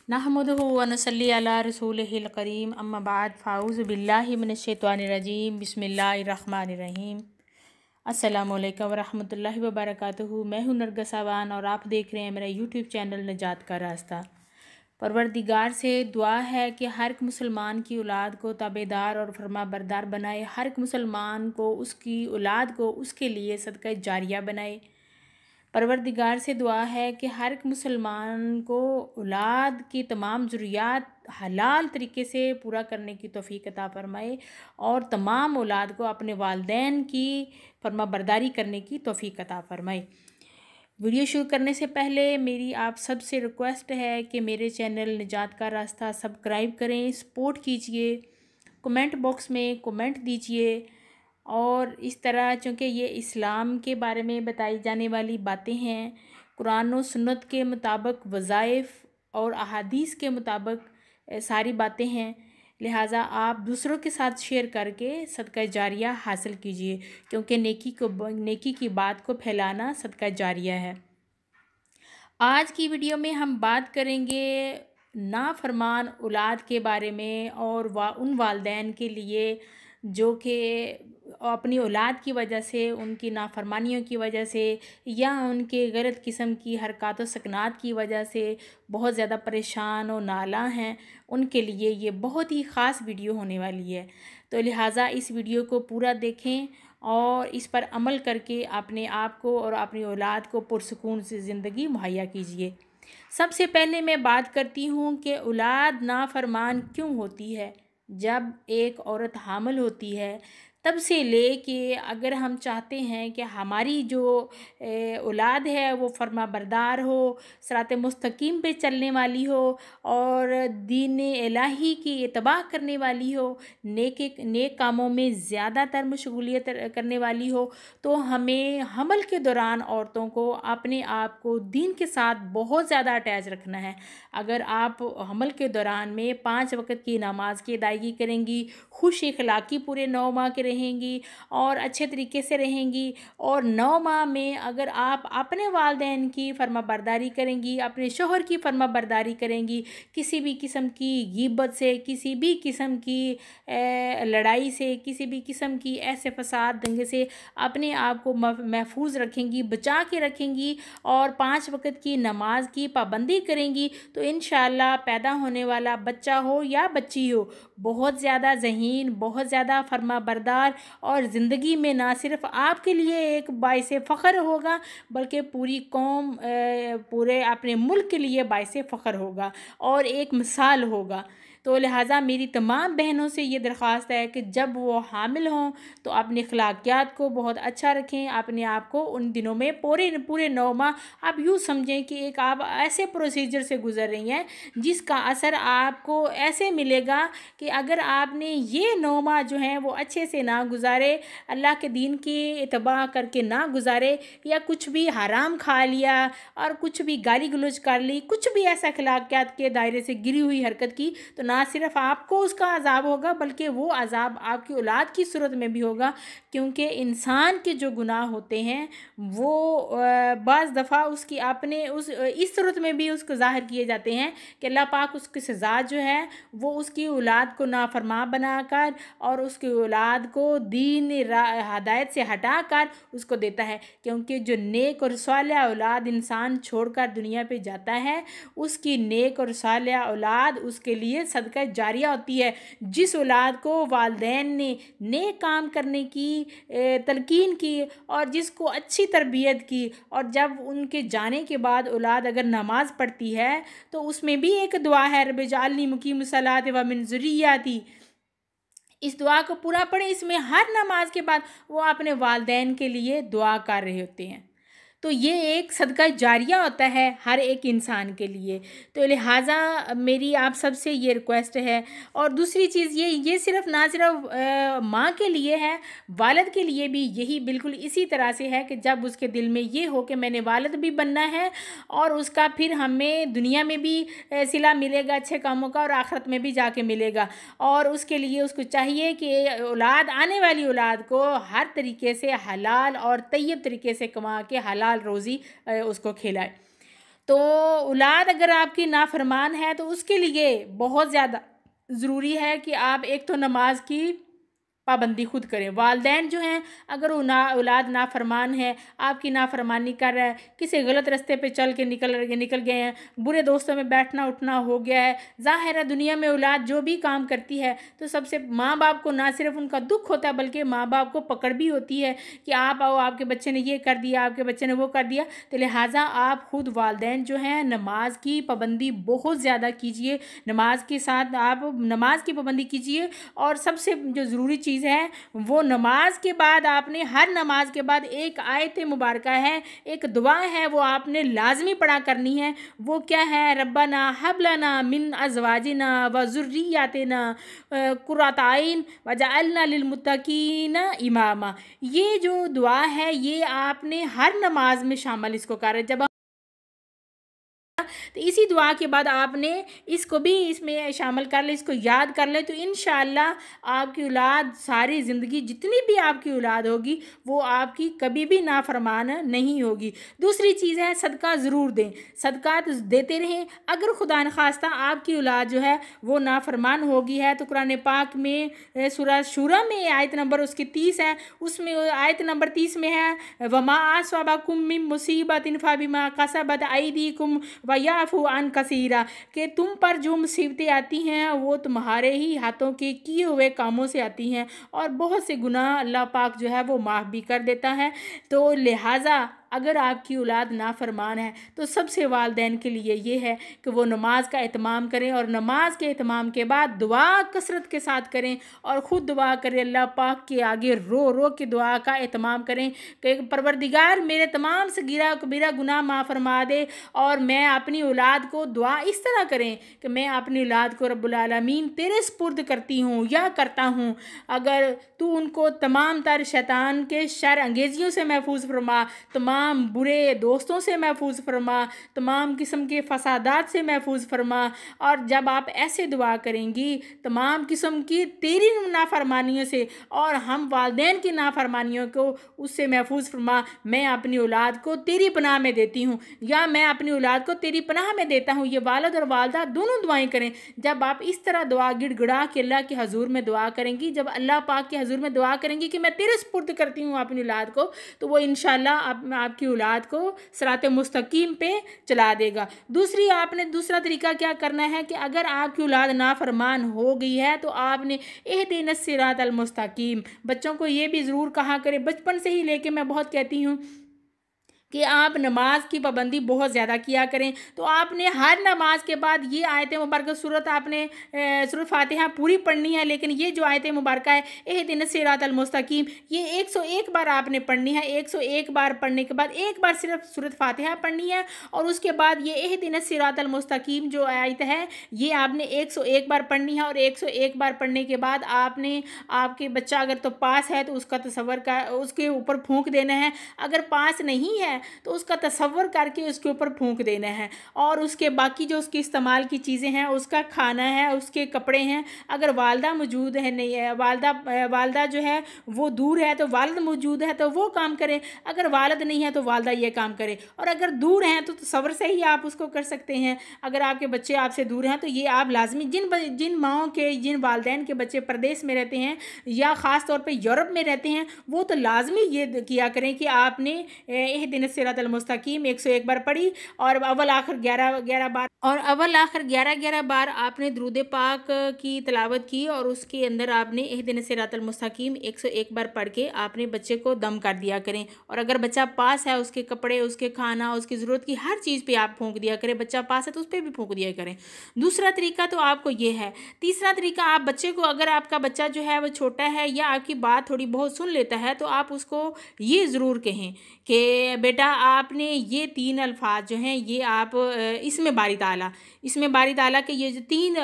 नहमदुहु व नसल्ली अला रसूलिहिल करीम अम्मा बाद फ़ाऊज़ु बिल्लाहि मिनश्शैतानिर्रजीम बिस्मिल्लाहिर्रहमानिर्रहीम। अस्सलामुअलैकुम व रहमतुल्लाहि व बरकातुहू। मैं हूँ नरगिस अवान और आप देख रहे हैं मेरा यूट्यूब चैनल निजात का रास्ता। परवरदिगार से दुआ है कि हर एक मुसलमान की औलाद को ताबेदार और फरमाबरदार बनाए, हर एक मुसलमान को उसकी औलाद को उसके लिए सदका जारिया बनाए। परवरदिगार से दुआ है कि हर एक मुसलमान को औलाद की तमाम ज़रूरियात हलाल तरीके से पूरा करने की तौफ़ीक अता फ़रमाए और तमाम औलाद को अपने वालिदैन की फरमाबरदारी करने की तौफ़ीक अता फ़रमाए। वीडियो शुरू करने से पहले मेरी आप सब से रिक्वेस्ट है कि मेरे चैनल निजात का रास्ता सब्सक्राइब करें, सपोर्ट कीजिए, कमेंट बॉक्स में कमेंट दीजिए। और इस तरह चूँकि ये इस्लाम के बारे में बताई जाने वाली बातें हैं, कुरान और सुन्नत के मुताबिक वज़ाइफ और अहादीस के मुताबिक सारी बातें हैं, लिहाजा आप दूसरों के साथ शेयर करके सदका जारिया हासिल कीजिए, क्योंकि नेकी की बात को फैलाना सदका जारिया है। आज की वीडियो में हम बात करेंगे नाफरमान औलाद के बारे में और उन वालिदैन के लिए जो कि अपनी औलाद की वजह से, उनकी नाफरमानियों की वजह से या उनके गलत किस्म की हरकत व सकनात की वजह से बहुत ज़्यादा परेशान और नाला हैं, उनके लिए ये बहुत ही ख़ास वीडियो होने वाली है। तो लिहाजा इस वीडियो को पूरा देखें और इस पर अमल करके अपने आप को और अपनी औलाद को पुरसुकून से ज़िंदगी मुहैया कीजिए। सबसे पहले मैं बात करती हूँ कि औलाद नाफरमान क्यों होती है। जब एक औरत हामिल होती है तब से लेके अगर हम चाहते हैं कि हमारी जो औलाद है वो फरमाबरदार हो, सिरात मुस्तकीम पे चलने वाली हो और दीन इलाही की इत्तबा करने वाली हो, नेक कामों में ज़्यादातर मशगूलियत करने वाली हो, तो हमें हमल के दौरान औरतों को अपने आप को दीन के साथ बहुत ज़्यादा अटैच रखना है। अगर आप हमल के दौरान में 5 वक़्त की नमाज की अदायगी करेंगी, खुश इखलाकी पूरे 9 माह के रहेंगी और अच्छे तरीके से रहेंगी और 9 माह में अगर आप अपने वालिदैन की फरमाबरदारी करेंगी, अपने शौहर की फरमाबरदारी करेंगी, किसी भी किस्म की ग़ीबत से, किसी भी किस्म की लड़ाई से, किसी भी किस्म की ऐसे फसाद दंगे से अपने आप को महफूज रखेंगी, बचा के रखेंगी और 5 वक़्त की नमाज की पाबंदी करेंगी, तो इंशाअल्लाह पैदा होने वाला बच्चा हो या बच्ची हो बहुत ज़्यादा ज़हीन, बहुत ज़्यादा फरमाबरदार और ज़िंदगी में ना सिर्फ आपके लिए एक बाइसे फ़ख्र होगा बल्कि पूरी कौम, पूरे अपने मुल्क के लिए बाइसे फ़ख्र होगा और एक मिसाल होगा। तो लिहाजा मेरी तमाम बहनों से ये दरख्वास्त है कि जब वो हामिल हों तो अपने अखलाकियात को बहुत अच्छा रखें, अपने आप को उन दिनों में पूरे 9 माह आप यूँ समझें कि एक आप ऐसे प्रोसीजर से गुज़र रही हैं जिसका असर आपको ऐसे मिलेगा कि अगर आपने ये 9 माह जो हैं वो अच्छे से ना गुजारे, अल्लाह के दीन की इत्तबा करके ना गुजारे या कुछ भी हराम खा लिया और कुछ भी गाली गलौज कर ली, कुछ भी ऐसा अखलाकियात के दायरे से गिरी हुई हरकत की, तो ना सिर्फ आपको उसका अज़ाब होगा बल्कि वो अज़ाब आपकी औलाद की सूरत में भी होगा, क्योंकि इंसान के जो गुनाह होते हैं वो बाज़ दफ़ा उसकी अपने इस सूरत में भी उसको ज़ाहिर किए जाते हैं कि अल्लाह पाक उसकी सज़ा जो है वो उसकी औलाद को नाफरमा बनाकर और उसकी औलाद को दीन हदायत से हटाकर उसको देता है, क्योंकि जो नेक और सालिह औलाद इंसान छोड़कर दुनिया पे जाता है उसकी नेक और सालिह औलाद उसके लिए सदका जारिया होती है। जिस औलाद को वालिदैन ने नेक काम करने की तलकीन की और जिसको अच्छी तरबियत की और जब उनके जाने के बाद औलाद अगर नमाज़ पढ़ती है तो उसमें भी एक दुआ है, रब्बि जअलनी मुकीमस सलाति व मिन ज़ुर्रिय्यती। इस दुआ को पूरा पढ़ें, इसमें हर नमाज के बाद वो अपने वालिदैन के लिए दुआ कर रहे होते हैं। तो ये एक सदका जारिया होता है हर एक इंसान के लिए। तो लिहाजा मेरी आप सब से ये रिक्वेस्ट है। और दूसरी चीज़ ये सिर्फ ना सिर्फ माँ के लिए है, वालिद के लिए भी यही बिल्कुल इसी तरह से है कि जब उसके दिल में ये हो कि मैंने वालिद भी बनना है और उसका फिर हमें दुनिया में भी सिला मिलेगा अच्छे कामों का और आखिरत में भी जाके मिलेगा, और उसके लिए उसको चाहिए कि औलाद, आने वाली औलाद को हर तरीके से हलाल और तैयब तरीके से कमा के हलाल रोज़ी उसको खिलाए। तो औलाद अगर आपकी नाफरमान है तो उसके लिए बहुत ज़्यादा ज़रूरी है कि आप एक तो नमाज की पाबंदी खुद करें। वालदैन जो हैं अगर औलाद नाफरमान है, आपकी नाफरमानी कर रहा है, किसी गलत रास्ते पे चल के निकल गए हैं, बुरे दोस्तों में बैठना उठना हो गया है, ज़ाहिर है दुनिया में औलाद जो भी काम करती है तो सबसे माँ बाप को ना सिर्फ उनका दुख होता है बल्कि माँ बाप को पकड़ भी होती है कि आप आओ, आपके बच्चे ने ये कर दिया, आपके बच्चे ने वो कर दिया। तो लिहाजा आप खुद वालदैन जो हैं नमाज की पाबंदी बहुत ज़्यादा कीजिए, नमाज के साथ आप नमाज की पाबंदी कीजिए। और सबसे जो ज़रूरी चीज़ है वो नमाज के बाद आपने हर नमाज के बाद एक आयत मुबारका है, एक दुआ है, वो आपने लाजमी पढ़ा करनी है। वो क्या है? रब्बना हबलना मिन अज़वाजिना व ज़ुर्रिय्यातिना कुर्रता अय्न वजअलना लिलमुत्तकीना इमामा। ये जो दुआ है ये आपने हर नमाज में शामिल इसको कर जब तो इसी दुआ के बाद आपने इसको भी इसमें शामिल कर ले, इसको याद कर ले, तो इंशाअल्लाह आपकी औलाद सारी ज़िंदगी जितनी भी आपकी औलाद होगी वो आपकी कभी भी नाफरमान नहीं होगी। दूसरी चीज़ है सदका ज़रूर दें, सदका तो देते रहें। अगर खुदा न खास्ता आपकी औलाद जो है वो नाफरमान होगी है तो कुरान पाक में सूरह शूरा में आयत नंबर उसकी 30 है, उसमें आयत नंबर 30 में है वमा अस्वाबाकुम मिन मुसीबतिन फबिमा कसबत अयदीकुम वयाफू अन कसीरा, कि तुम पर जो मुसीबतें आती हैं वो तुम्हारे ही हाथों के किए हुए कामों से आती हैं और बहुत से गुनाह अल्लाह पाक जो है वो माफ़ भी कर देता है। तो लिहाजा अगर आपकी औलाद नाफरमान है तो सबसे वालदैन के लिए ये है कि वो नमाज का एहतमाम करें और नमाज के एहतमाम के बाद दुआ कसरत के साथ करें और ख़ुद दुआ करें, अल्लाह पाक के आगे रो रो के दुआ का एहतमाम करें कि परवरदिगार मेरे तमाम सगीरा कबीरा गुनाह माफ़ फरमा दे। और मैं अपनी औलाद को दुआ इस तरह करें कि मैं अपनी औलाद को रब्बुल आलमीन तेरे सुपुर्द करती हूँ या करता हूँ, अगर तू उनको तमाम तर शैतान के शर अंगेजियों से महफूज फरमा, तमाम बुरे दोस्तों से महफूज फरमा, तमाम किस्म के फसादात से महफूज फरमा। और जब आप ऐसे दुआ करेंगी तमाम किस्म की तेरी नाफरमानियों से और हम वालदैन की नाफरमानियों को उससे महफूज फरमा, मैं अपनी औलाद को तेरी पनाह में देती हूँ या मैं अपनी औलाद को तेरी पनाह में देता हूँ। ये वालिद और वालदा दोनों दुआएं करें। जब आप इस तरह दुआ गिड़गिड़ा के अल्लाह के हजूर में दुआ करेंगी, जब अल्लाह पाक के हजूर में दुआ करेंगी कि मैं तेरे सुपुर्द करती हूँ अपनी औलाद को, तो वो इंशाअल्लाह आपकी औलाद को सिराते मुस्तकीम पे चला देगा। दूसरा तरीका क्या करना है कि अगर आपकी औलाद नाफरमान हो गई है तो आपने इहदिनस सिरातल मुस्तकीम, बच्चों को ये भी ज़रूर कहा करें, बचपन से ही लेके मैं बहुत कहती हूँ कि आप नमाज की पाबंदी बहुत ज़्यादा किया करें। तो आपने हर नमाज के बाद ये आयत मुबारक सूरत आपने सूरत फातिहा पूरी पढ़नी है, लेकिन ये जो आयत मुबारक है इहदिनस सिरातल मुस्तकीम ये 101 बार आपने पढ़नी है। 101 बार पढ़ने के बाद एक बार सिर्फ सूरत फातिहा पढ़नी है और उसके बाद ये इहदिनस सिरातल मुस्तकीम जो आयत है ये आपने 101 बार पढ़नी है। और 101 बार पढ़ने के बाद आपने आपके बच्चा अगर तो पास है तो उसका तसव्वुर कर उसके ऊपर फूंक देना है, अगर पास नहीं है तो उसका तसव्वुर करके उसके ऊपर फूंक देना है। और उसके बाकी जो उसकी इस्तेमाल की चीज़ें हैं, उसका खाना है, उसके कपड़े हैं, अगर वालदा मौजूद है नहीं है, वालदा जो है वो दूर है तो वालिद मौजूद है तो वो काम करे, अगर वालिद नहीं है तो वालदा ये काम करे। और अगर दूर हैं तो तसव्वुर से ही आप उसको कर सकते हैं। अगर आपके बच्चे आपसे दूर हैं तो ये आप लाजमी जिन माओं के जिन वालदैन के बच्चे प्रदेश में रहते हैं या ख़ास तौर पर यूरोप में रहते हैं वो तो लाजमी ये किया करें कि आपने इहदिनस सिरातल मुस्तकीम 101 बार पढ़ी और अव्वल आखिर 11 बार और अव्वल आखिर 11 बार आपने दुरूद पाक की तिलावत की और उसके अंदर आपने इहदिनस सिरातल मुस्तकीम 101 बार पढ़ के आपने बच्चे को दम कर दिया करें। और अगर बच्चा पास है उसके कपड़े, उसके खाना, उसकी ज़रूरत की हर चीज़ पे आप फूंक दिया करें, बच्चा पास है तो उस पर भी फूंक दिया करें। दूसरा तरीका तो आपको ये है। तीसरा तरीका, आप बच्चे को, अगर आपका बच्चा जो है वो छोटा है या आपकी बात थोड़ी बहुत सुन लेता है तो आप उसको ये ज़रूर कहें कि बेटा आपने ये 3 अल्फाज जो हैं ये आप इसमें बारी ताला के ये जो 3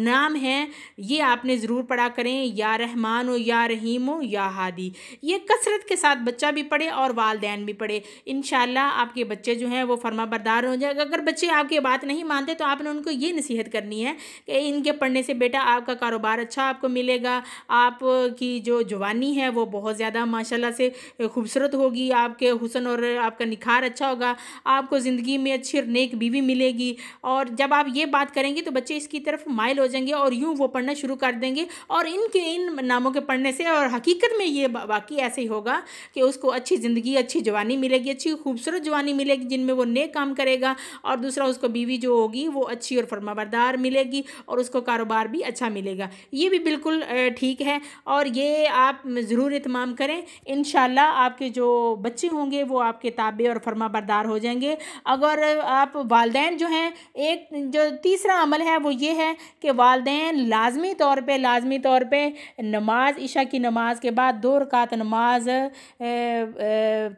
नाम हैं ये आपने ज़रूर पढ़ा करें, या रहमान हो, या रहीम हो, या हादी। ये कसरत के साथ बच्चा भी पढ़े और वालदैन भी पढ़े। इंशाअल्लाह आपके बच्चे जो हैं वो फर्मा बरदार हो जाएगा। अगर बच्चे आपकी बात नहीं मानते तो आपने उनको ये नसीहत करनी है कि इनके पढ़ने से बेटा आपका कारोबार अच्छा आपको मिलेगा, आपकी जो जवानी है वो बहुत ज़्यादा माशाल्लाह से खूबसूरत होगी, आपके हुस्न और आपका निखार अच्छा होगा, आपको ज़िंदगी में अच्छी और नेक बीवी मिलेगी। और जब आप ये बात करेंगे तो बच्चे इसकी तरफ माइल हो जाएंगे और यूँ वो पढ़ना शुरू कर देंगे। और इन नामों के पढ़ने से और हकीकत में ये वाकई ऐसे ही होगा कि उसको अच्छी ज़िंदगी, अच्छी जवानी मिलेगी, अच्छी खूबसूरत जवानी मिलेगी जिनमें वो नेक काम करेगा। और दूसरा, उसको बीवी जो होगी वो अच्छी और फरमाबरदार मिलेगी और उसको कारोबार भी अच्छा मिलेगा। ये भी बिल्कुल ठीक है और ये आप ज़रूर इत्माम करें। इंशाल्लाह आपके जो बच्चे होंगे वो आपके ताबे और फरमाबरदार हो जाएंगे। अगर आप वालिदैन जो हैं, एक जो तीसरा अमल है वो ये है कि वालिदैन लाजमी तौर पे नमाज, इशा की नमाज के बाद 2 रकात नमाज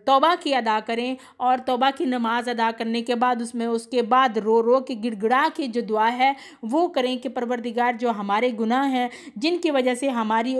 तौबा की अदा करें। और तौबा की नमाज अदा करने के बाद उसके बाद रो रो के गिड़गिड़ा के जो दुआ है वो करें कि परवरदिगार, जो हमारे गुनाह हैं जिनकी वजह से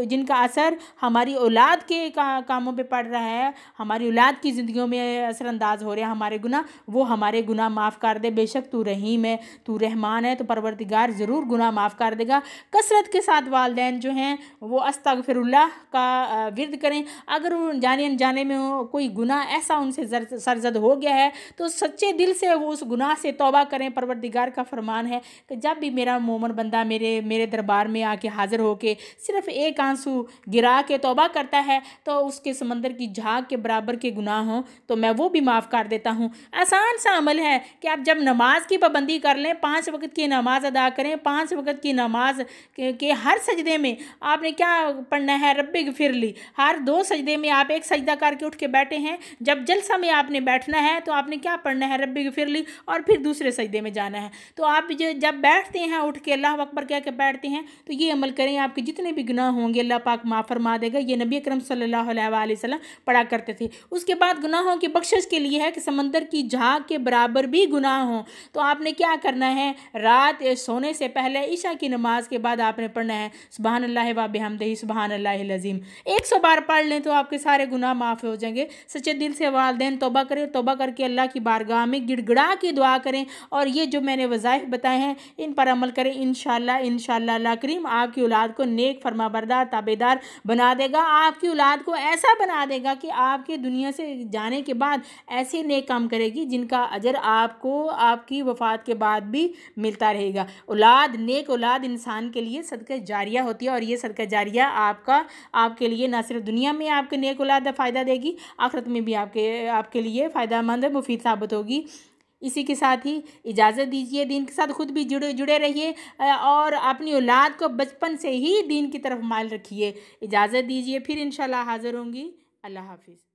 जिनका असर हमारी औलाद के कामों पे पड़ रहा है, हमारी औलाद की ज़िंदगियों में असरअंदाज हो रहे हैं हमारे गुनाह, वो हमारे गुनाह माफ़ कर दे। बेशक तू रहीम है, तू रहमान है, तो परवरदिगार ज़रूर गुनाह माफ़ कर देगा। कसरत के साथ वालिदैन जो हैं वो अस्तगफिरुल्लाह का विर्द करें। अगर जाने अनजाने में कोई गुनाह ऐसा उनसे सरजद हो गया है तो सच्चे दिल से वो उस गुनाह से तौबा करें। परवरदिगार का फरमान है कि जब भी मेरा मोमिन बंदा मेरे दरबार में आके हाज़िर होके सिर्फ एक आंसू गिरा के तौबा करता है तो उसके समंदर की झाग के बराबर के गुनाह हों तो मैं वो भी माफ़ कर देता हूँ। आसान सा अमल है कि आप जब नमाज की पाबंदी कर लें, 5 वक्त की नमाज अदा करें। 5 वक्त की नमाज के हर सजदे में आपने क्या पढ़ना है, रब्बी ग़फिरली। हर 2 सजदे में आप एक सजदा करके उठ के बैठे हैं, जब जलसा में आपने बैठना है तो आपने क्या पढ़ना है, रब्बी ग़फिरली, और फिर दूसरे सजदे में जाना है। तो आप जब बैठते हैं उठ के अल्लाह अकबर कह के बैठते हैं तो ये अमल करें, आपके जितने भी गुनाह होंगे अल्लाह पाक माफ़ फरमा देगा। ये नबी अकरम सल्लल्लाहु अलैहि वसल्लम पढ़ा करते थे। उसके बाद गुनाहों की बख्शिश के लिए है कि समंदर की झाग के बराबर भी गुनाह हों तो आपने क्या करना है, रात सोने से पहले ईशा की नमाज के बाद आपने पढ़ना है सुबहान अल्लाह व बिहम्दिही सुबहान अल्लाहिल अज़ीम। 100 बार पढ़ लें तो आपके सारे गुनाह माफ़ हो जाएंगे। सच्चे दिल से वालिदैन तौबा करें, तौबा करके अल्लाह की बारगाह में गिड़गिड़ा की दुआ करें और ये जो मैंने वज़ाइफ बताए हैं इन पर अमल करें। इंशाअल्लाह अल्लाह करीम आपकी औलाद को नेक, फरमाबरदार, ताबेदार बना देगा। आपकी औलाद को ऐसा बना देगा कि आपके दुनिया से जाने के बाद ऐसे नेक काम करेगी जिनका अजर आपको आपकी वफ़ात के बाद भी मिलता रहेगा। औलाद, नेक औलाद इंसान के लिए सदका जारिया होती है और ये सदका जारिया आपके लिए ना सिर्फ दुनिया में आपके नेक औलाद फ़ायदा देगी, आखिरत में भी आपके लिए फ़ायदेमंद, मुफीद साबित होगी। इसी के साथ ही इजाज़त दीजिए, दीन के साथ खुद भी जुड़े रहिए और अपनी औलाद को बचपन से ही दीन की तरफ माइल रखिए। इजाज़त दीजिए, फिर इंशाल्लाह हाज़िर होंगी। अल्लाह हाफिज़।